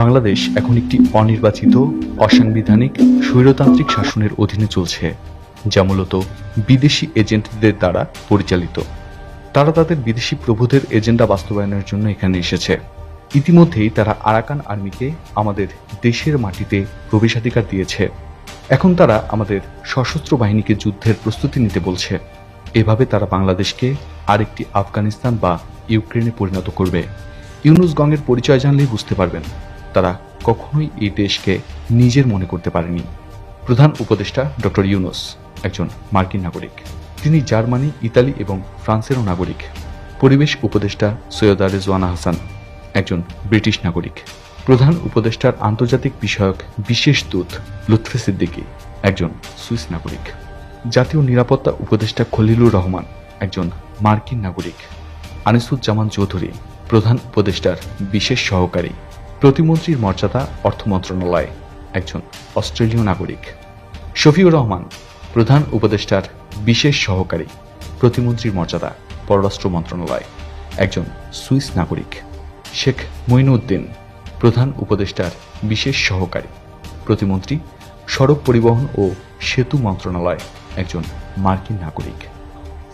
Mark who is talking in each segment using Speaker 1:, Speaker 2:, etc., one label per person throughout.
Speaker 1: বাংলাদেশ এখন একটি অনির্বাচিত, অসাংবিধানিক, স্বৈরতান্ত্রিক শাসনের অধীনে চলছে, যা মূলত বিদেশি এজেন্টদের দ্বারা পরিচালিত। তারা তাদের বিদেশি প্রভুদের এজেন্ডা বাস্তবায়নের জন্য এখানে এসেছে। ইতিমধ্যেই তারা আরাকান আর্মিকে আমাদের দেশের মাটিতে প্রবেশাধিকার দিয়েছে। এখন তারা আমাদের সশস্ত্র বাহিনীকে যুদ্ধের প্রস্তুতি নিতে বলছে। এভাবে তারা বাংলাদেশকে আরেকটি আফগানিস্তান বা ইউক্রেনে পরিণত করবে। ইউনুস গঙের পরিচয় জানলেই বুঝতে পারবেন তারা কখনোই এই দেশকে নিজের মনে করতে পারেনি। প্রধান উপদেষ্টা ডক্টর ইউনুস একজন মার্কিন নাগরিক। তিনি জার্মানি, ইতালি এবং ফ্রান্সেরও নাগরিক। পরিবেশ উপদেষ্টা সৈয়দা রেজওয়ানা হাসান একজন ব্রিটিশ নাগরিক। প্রধান উপদেষ্টার আন্তর্জাতিক বিষয়ক বিশেষ দূত লুৎফে সিদ্দিকী একজন সুইস নাগরিক। জাতীয় নিরাপত্তা উপদেষ্টা খলিলুর রহমান একজন মার্কিন নাগরিক। আনিসুজ্জামান চৌধুরী প্রধান উপদেষ্টার বিশেষ সহকারী। প্রতিমন্ত্রীর মর্যাদা অর্থ মন্ত্রণালয় একজন অস্ট্রেলীয় নাগরিক। শফিউর রহমান প্রধান উপদেষ্টার বিশেষ সহকারী। প্রতিমন্ত্রীর মর্যাদা পররাষ্ট্র মন্ত্রণালয় একজন সুইস নাগরিক। শেখ মঈনুদ্দিন প্রধান উপদেষ্টার বিশেষ সহকারী। প্রতিমন্ত্রী সড়ক পরিবহন ও সেতু মন্ত্রণালয় একজন মার্কিন নাগরিক।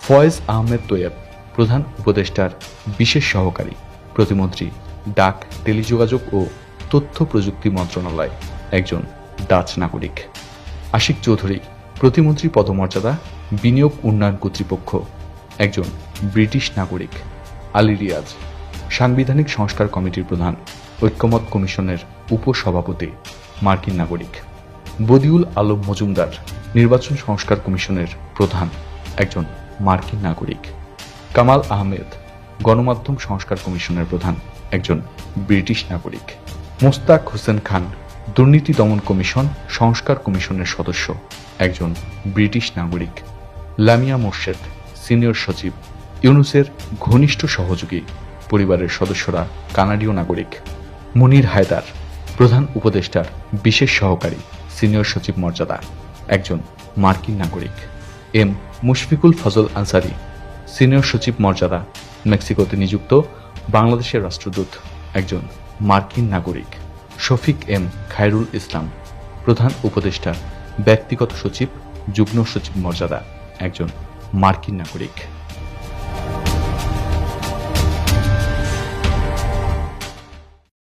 Speaker 1: ফয়েজ আহমেদ তোয়েব প্রধান উপদেষ্টার বিশেষ সহকারী। প্রতিমন্ত্রী ডাক, টেলিযোগাযোগ ও তথ্য প্রযুক্তি মন্ত্রণালয় একজন ডাচ নাগরিক। আশিক চৌধুরী প্রতিমন্ত্রী পদমর্যাদা বিনিয়োগ উন্নয়ন কর্তৃপক্ষ একজন ব্রিটিশ নাগরিক। আলী রিয়াজ সাংবিধানিক সংস্কার কমিটির প্রধান, ঐক্যমত কমিশনের উপসভাপতি, মার্কিন নাগরিক। বদিউল আলম মজুমদার নির্বাচন সংস্কার কমিশনের প্রধান একজন মার্কিন নাগরিক। কামাল আহমেদ গণমাধ্যম সংস্কার কমিশনের প্রধান একজন ব্রিটিশ নাগরিক। মোস্তাক হোসেন খান দুর্নীতি দমন কমিশন সংস্কার কমিশনের সদস্য একজন ব্রিটিশ নাগরিক। লামিয়া মোর্শেদ সিনিয়র সচিব, ইউনুসের ঘনিষ্ঠ সহযোগী, পরিবারের সদস্যরা কানাডীয় নাগরিক। মুনির হায়দার প্রধান উপদেষ্টার বিশেষ সহকারী, সিনিয়র সচিব মর্যাদা একজন মার্কিন নাগরিক। এম মুশফিকুল ফজল আনসারি সিনিয়র সচিব মর্যাদা, মেক্সিকোতে নিযুক্ত বাংলাদেশের রাষ্ট্রদূত একজন মার্কিন নাগরিক। শফিক এম খায়রুল ইসলাম প্রধান উপদেষ্টার ব্যক্তিগত সচিব, যুগ্ম সচিব মর্যাদা একজন মার্কিন নাগরিক।